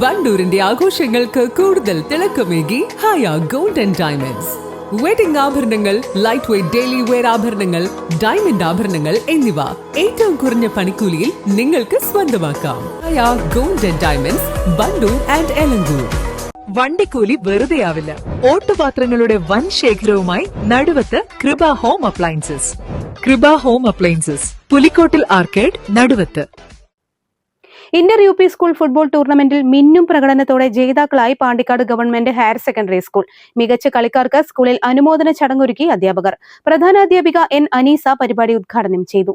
വണ്ടൂരിന്റെ ആഘോഷങ്ങൾക്ക് കൂടുതൽ തിളക്കമേകി Haya gold and diamonds. Wedding ആഭരണങ്ങൾ, ലൈറ്റ് വെയ്റ്റ് ഡെയിലി വെയർ ആഭരണങ്ങൾ, ഡയമണ്ട് ആഭരണങ്ങൾ എന്നിവ ഏറ്റവും കുറഞ്ഞ പണിക്കൂലിയിൽ നിങ്ങൾക്ക് സ്വന്തമാക്കാം. Haya gold and diamonds, Vandoor and Elankur. വണ്ടിക്കൂലി വെറുതെയാവില്ല. ഓട്ടുപാത്രങ്ങളുടെ വൻ ശേഖരവുമായി Naduvath Krupa home appliances. Krupa home appliances, Pulikkottil arcade, Naduvath. Inter U P school football ടൂർണമെന്റിൽ മിന്നും പ്രകടനത്തോടെ ജേതാക്കളായി Pandikkad government higher secondary school. മികച്ച കളിക്കാർക്ക് സ്കൂളിൽ അനുമോദന ചടങ്ങൊരുക്കി അധ്യാപകർ. പ്രധാനാധ്യാപിക എൻ അനീസ പരിപാടി ഉദ്ഘാടനം ചെയ്തു.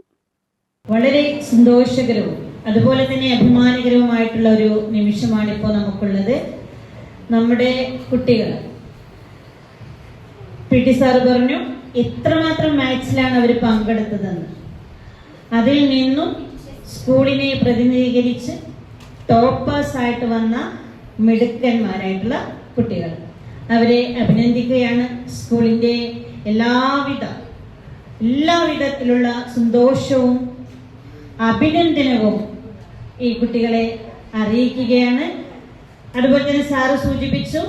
വളരെ സന്തോഷകരവും അതുപോലെ തന്നെ അഭിമാനകരവുമായിട്ടുള്ള ഒരു നിമിഷമാണ് ഇപ്പോൾ നമുക്കുള്ളത്. നമ്മുടെ കുട്ടികൾ പി.ടി. സാർ പറഞ്ഞു എത്രമാത്രം മാച്ചിലാണ് അവർ പങ്കെടുത്തതെന്ന്. അതിൽ നിന്നും സ്കൂളിനെ പ്രതിനിധീകരിച്ച് ടോപ്പേഴ്സ് ആയിട്ട് വന്ന മിടുക്കന്മാരായിട്ടുള്ള കുട്ടികൾ, അവരെ അഭിനന്ദിക്കുകയാണ്. സ്കൂളിൻ്റെ എല്ലാവിധത്തിലുള്ള സന്തോഷവും അഭിനന്ദനവും ഈ കുട്ടികളെ അറിയിക്കുകയാണ്. അതുപോലെ തന്നെ സാറ് സൂചിപ്പിച്ചു,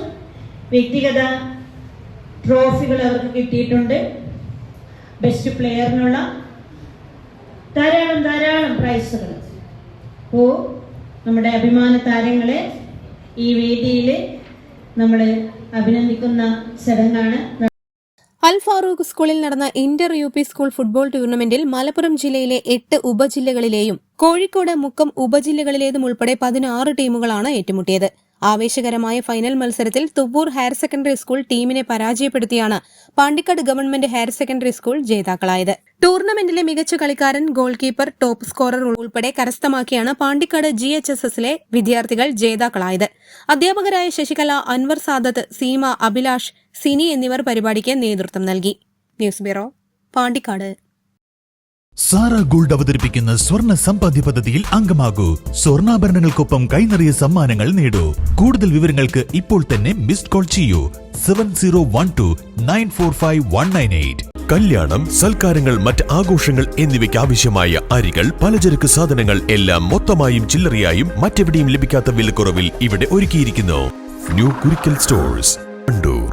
വ്യക്തിഗത ട്രോഫികൾ അവർക്ക് കിട്ടിയിട്ടുണ്ട്. ബെസ്റ്റ് പ്ലെയറിനുള്ള ധാരാളം പ്രൈസുകൾ. അപ്പോൾ നമ്മുടെ അഭിമാന താരങ്ങളെ ഈ വേദിയിൽ നമ്മൾ അഭിനന്ദിക്കുന്ന ചടങ്ങാണ്. അൽ ഫാറൂഖ് സ്കൂളിൽ നടന്ന inter U P school football ടൂർണമെന്റിൽ മലപ്പുറം ജില്ലയിലെ 8 ഉപജില്ലകളിലെയും കോഴിക്കോട് മുക്കം ഉപജില്ലകളിലേതും ഉൾപ്പെടെ 16 ടീമുകളാണ് ഏറ്റുമുട്ടിയത്. ആവേശകരമായ ഫൈനൽ മത്സരത്തിൽ തുവ്വൂർ ഹയർ സെക്കൻഡറി സ്കൂൾ ടീമിനെ പരാജയപ്പെടുത്തിയാണ് Pandikkad government higher secondary school ജേതാക്കളായത്. ടൂർണമെന്റിലെ മികച്ച കളിക്കാരൻ, ഗോൾ കീപ്പർ, ടോപ്പ് സ്കോറർ ഉൾപ്പെടെ കരസ്ഥമാക്കിയാണ് പാണ്ടിക്കാട് GHSSലെ വിദ്യാർത്ഥികൾ ജേതാക്കളായത്. അധ്യാപകരായ ശശികല, അൻവർ സാദത്ത്, സീമ, അഭിലാഷ്, സിനി എന്നിവർ പരിപാടിക്ക് നേതൃത്വം നൽകി. News bureau, Pandikkad. Sara gold അവതരിപ്പിക്കുന്ന സ്വർണ്ണ സമ്പാദ്യ പദ്ധതിയിൽ അംഗമാകൂ. സ്വർണ്ണാഭരണങ്ങൾക്കൊപ്പം കൈനിറിയ സമ്മാനങ്ങൾ നേടൂ. കൂടുതൽ വിവരങ്ങൾക്ക് ഇപ്പോൾ തന്നെ മിസ്ഡ് കോൾ ചെയ്യൂ 7012945198. കല്യാണം, സൽക്കാരങ്ങൾ, മറ്റ് ആഘോഷങ്ങൾ എന്നിവയ്ക്ക് ആവശ്യമായ അരികൾ, പലചരക്ക് സാധനങ്ങൾ എല്ലാം മൊത്തമായും ചില്ലറയായും മറ്റെവിടെയും ലഭിക്കാത്ത വിലക്കുറവിൽ ഇവിടെ ഒരുക്കിയിരിക്കുന്നു. New Kurikkal stores, Wandoor.